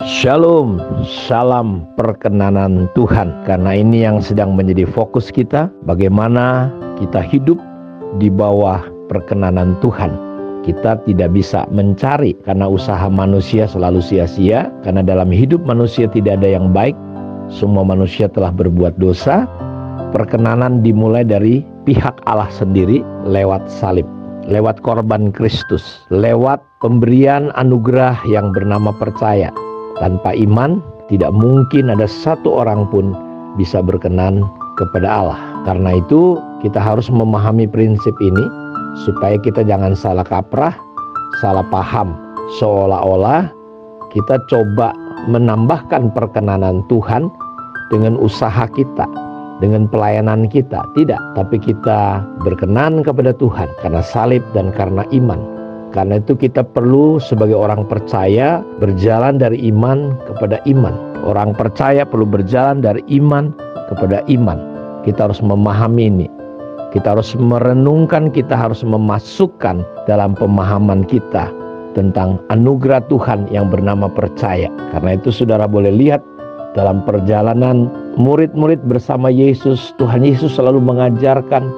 Shalom, salam perkenanan Tuhan. Karena ini yang sedang menjadi fokus kita, bagaimana kita hidup di bawah perkenanan Tuhan. Kita tidak bisa mencari karena usaha manusia selalu sia-sia, karena dalam hidup manusia tidak ada yang baik. Semua manusia telah berbuat dosa. Perkenanan dimulai dari pihak Allah sendiri lewat salib, lewat korban Kristus, lewat pemberian anugerah yang bernama percaya. Tanpa iman, tidak mungkin ada satu orang pun bisa berkenan kepada Allah. Karena itu, kita harus memahami prinsip ini supaya kita jangan salah kaprah, salah paham. Seolah-olah kita coba menambahkan perkenanan Tuhan dengan usaha kita, dengan pelayanan kita. Tidak, tapi kita berkenan kepada Tuhan karena salib dan karena iman. Karena itu kita perlu sebagai orang percaya berjalan dari iman kepada iman. Orang percaya perlu berjalan dari iman kepada iman. Kita harus memahami ini. Kita harus merenungkan, kita harus memasukkan dalam pemahaman kita tentang anugerah Tuhan yang bernama percaya. Karena itu saudara boleh lihat dalam perjalanan murid-murid bersama Yesus, Tuhan Yesus selalu mengajarkan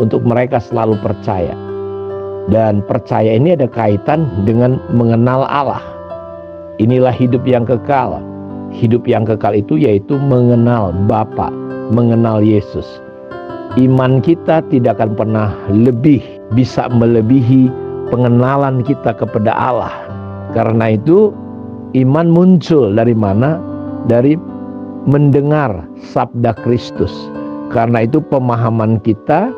untuk mereka selalu percaya. Dan percaya ini ada kaitan dengan mengenal Allah. Inilah hidup yang kekal. Hidup yang kekal itu yaitu mengenal Bapa, mengenal Yesus. Iman kita tidak akan pernah bisa melebihi pengenalan kita kepada Allah. Karena itu iman muncul dari mana? Dari mendengar sabda Kristus. Karena itu pemahaman kita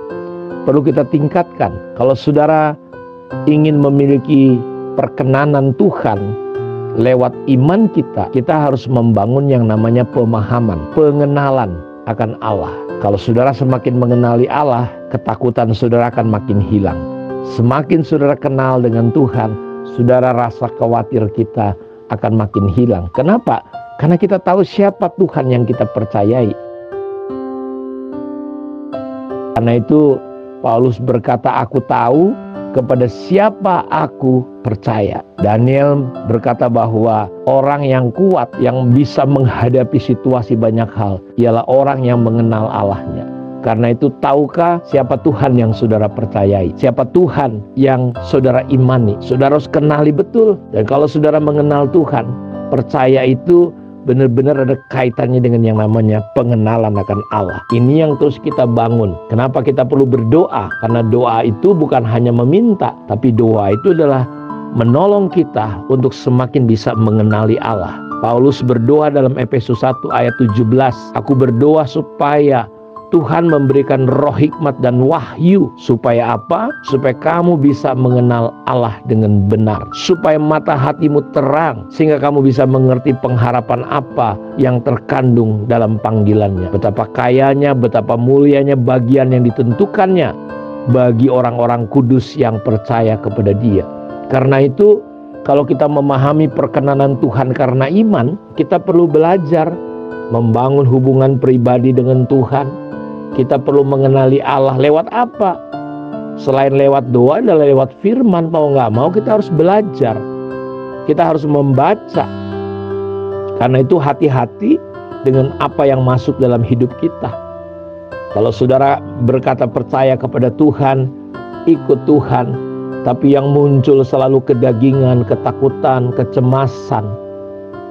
perlu kita tingkatkan. Kalau saudara ingin memiliki perkenanan Tuhan lewat iman kita, kita harus membangun yang namanya pemahaman, pengenalan akan Allah. Kalau saudara semakin mengenali Allah, ketakutan saudara akan makin hilang. Semakin saudara kenal dengan Tuhan, saudara rasa khawatir kita akan makin hilang. Kenapa? Karena kita tahu siapa Tuhan yang kita percayai. Karena itu Paulus berkata, aku tahu kepada siapa aku percaya. Daniel berkata bahwa orang yang kuat, yang bisa menghadapi situasi banyak hal, ialah orang yang mengenal Allahnya. Karena itu tahukah siapa Tuhan yang saudara percayai? Siapa Tuhan yang saudara imani? Saudara harus kenali betul. Dan kalau saudara mengenal Tuhan, percaya itu benar-benar ada kaitannya dengan yang namanya pengenalan akan Allah. Ini yang terus kita bangun. Kenapa kita perlu berdoa? Karena doa itu bukan hanya meminta, tapi doa itu adalah menolong kita untuk semakin bisa mengenali Allah. Paulus berdoa dalam Efesus 1 ayat 17. Aku berdoa supaya Tuhan memberikan roh hikmat dan wahyu. Supaya apa? Supaya kamu bisa mengenal Allah dengan benar. Supaya mata hatimu terang. Sehingga kamu bisa mengerti pengharapan apa yang terkandung dalam panggilannya. Betapa kayanya, betapa mulianya bagian yang ditentukannya bagi orang-orang kudus yang percaya kepada Dia. Karena itu, kalau kita memahami perkenanan Tuhan karena iman, kita perlu belajar membangun hubungan pribadi dengan Tuhan. Kita perlu mengenali Allah lewat apa? Selain lewat doa adalah lewat firman. Mau nggak mau kita harus belajar. Kita harus membaca. Karena itu hati-hati dengan apa yang masuk dalam hidup kita. Kalau saudara berkata percaya kepada Tuhan, ikut Tuhan, tapi yang muncul selalu kedagingan, ketakutan, kecemasan,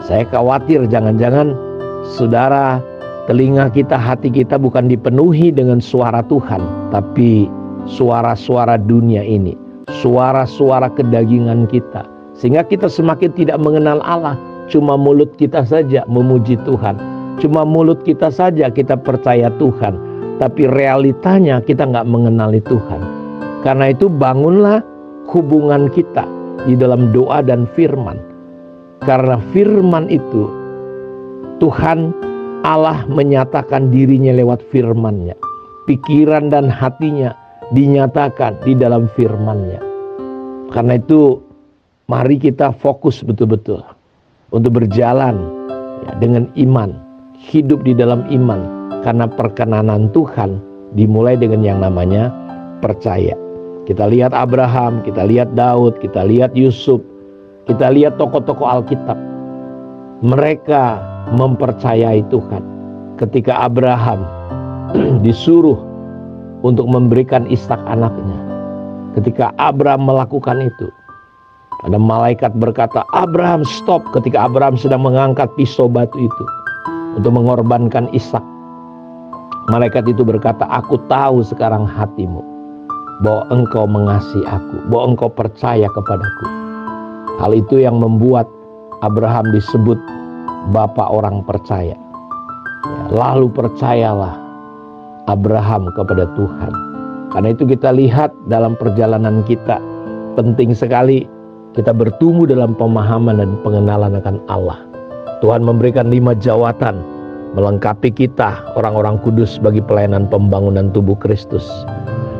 saya khawatir jangan-jangan saudara, telinga kita, hati kita bukan dipenuhi dengan suara Tuhan, tapi suara-suara dunia ini, suara-suara kedagingan kita. Sehingga kita semakin tidak mengenal Allah. Cuma mulut kita saja memuji Tuhan. Cuma mulut kita saja kita percaya Tuhan. Tapi realitanya kita nggak mengenali Tuhan. Karena itu bangunlah hubungan kita di dalam doa dan firman. Karena firman itu Tuhan Allah menyatakan dirinya lewat firman-Nya. Pikiran dan hatinya dinyatakan di dalam firman-Nya. Karena itu mari kita fokus betul-betul untuk berjalan dengan iman, hidup di dalam iman. Karena perkenanan Tuhan dimulai dengan yang namanya percaya. Kita lihat Abraham, kita lihat Daud, kita lihat Yusuf, kita lihat tokoh-tokoh Alkitab. mereka mempercayai Tuhan. Ketika Abraham disuruh untuk memberikan Ishak anaknya, ketika Abraham melakukan itu, ada malaikat berkata, Abraham stop, ketika Abraham sedang mengangkat pisau batu itu untuk mengorbankan Ishak. Malaikat itu berkata, aku tahu sekarang hatimu, bahwa engkau mengasihi aku, bahwa engkau percaya kepadaku. Hal itu yang membuat Abraham disebut Bapa orang percaya. Lalu percayalah Abraham kepada Tuhan. Karena itu kita lihat dalam perjalanan kita, penting sekali kita bertumbuh dalam pemahaman dan pengenalan akan Allah. Tuhan memberikan 5 jawatan melengkapi kita orang-orang kudus bagi pelayanan pembangunan tubuh Kristus,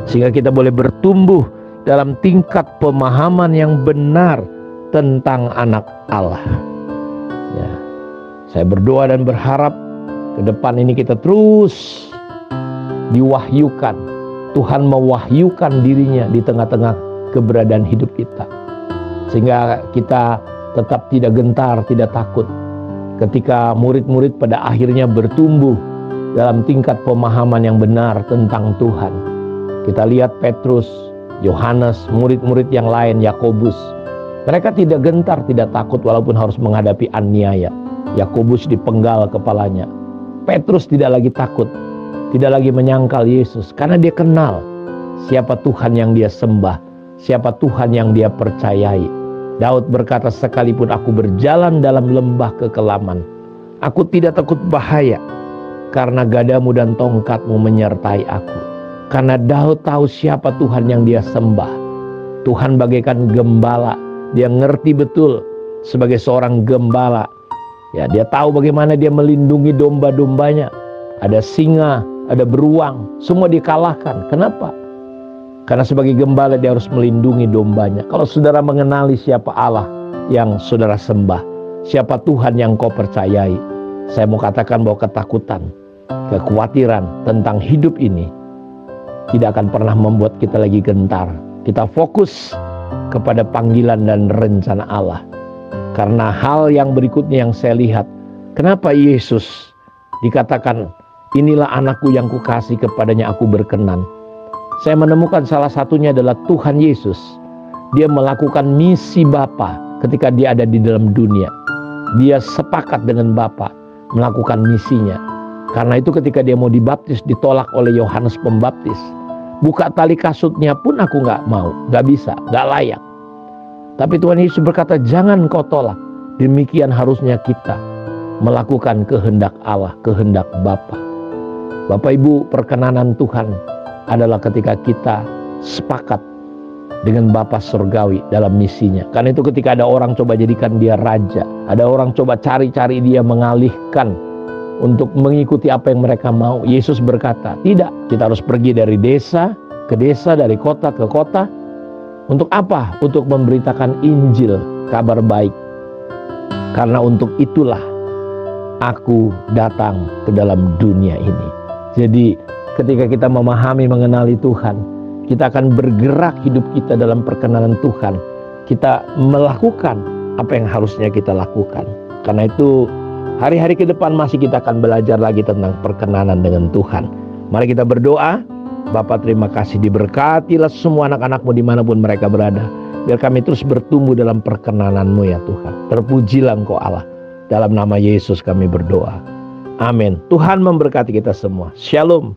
sehingga kita boleh bertumbuh dalam tingkat pemahaman yang benar tentang anak Allah. Ya, saya berdoa dan berharap ke depan ini kita terus diwahyukan, Tuhan mewahyukan dirinya di tengah-tengah keberadaan hidup kita, sehingga kita tetap tidak gentar, tidak takut ketika murid-murid pada akhirnya bertumbuh dalam tingkat pemahaman yang benar tentang Tuhan. Kita lihat Petrus, Yohanes, murid-murid yang lain, Yakobus, mereka tidak gentar, tidak takut walaupun harus menghadapi aniaya. Yakobus dipenggal kepalanya. Petrus tidak lagi takut, tidak lagi menyangkal Yesus, karena dia kenal siapa Tuhan yang dia sembah, siapa Tuhan yang dia percayai. Daud berkata, sekalipun aku berjalan dalam lembah kekelaman, aku tidak takut bahaya, karena gadamu dan tongkatmu menyertai aku. Karena Daud tahu siapa Tuhan yang dia sembah. Tuhan bagaikan gembala, dia ngerti betul sebagai seorang gembala. Ya, dia tahu bagaimana dia melindungi domba-dombanya. Ada singa, ada beruang, semua dikalahkan. Kenapa? Karena sebagai gembala dia harus melindungi dombanya. Kalau saudara mengenali siapa Allah yang saudara sembah, siapa Tuhan yang kau percayai, saya mau katakan bahwa ketakutan, kekhawatiran tentang hidup ini tidak akan pernah membuat kita lagi gentar. Kita fokus kepada panggilan dan rencana Allah. Karena hal yang berikutnya yang saya lihat, kenapa Yesus dikatakan, inilah anakku yang kukasih, kepadanya aku berkenan. Saya menemukan salah satunya adalah Tuhan Yesus. Dia melakukan misi Bapa ketika dia ada di dalam dunia. Dia sepakat dengan Bapa melakukan misinya. Karena itu ketika dia mau dibaptis, ditolak oleh Yohanes Pembaptis. Buka tali kasutnya pun aku gak mau, gak bisa, gak layak. Tapi Tuhan Yesus berkata, jangan kau tolak. Demikian harusnya kita melakukan kehendak Allah, kehendak Bapa. Bapak Ibu, perkenanan Tuhan adalah ketika kita sepakat dengan Bapa Surgawi dalam misinya. Karena itu ketika ada orang coba jadikan dia raja, ada orang coba cari-cari dia, mengalihkan untuk mengikuti apa yang mereka mau, Yesus berkata, tidak, kita harus pergi dari desa ke desa, dari kota ke kota. Untuk apa? Untuk memberitakan Injil, kabar baik. Karena untuk itulah aku datang ke dalam dunia ini. Jadi ketika kita memahami, mengenali Tuhan, kita akan bergerak hidup kita dalam perkenanan Tuhan. Kita melakukan apa yang harusnya kita lakukan. Karena itu hari-hari ke depan masih kita akan belajar lagi tentang perkenanan dengan Tuhan. Mari kita berdoa. Bapa, terima kasih, diberkatilah semua anak-anak-Mu dimanapun mereka berada. Biar kami terus bertumbuh dalam perkenanan-Mu ya Tuhan. Terpujilah Engkau Allah. Dalam nama Yesus kami berdoa. Amin. Tuhan memberkati kita semua. Shalom.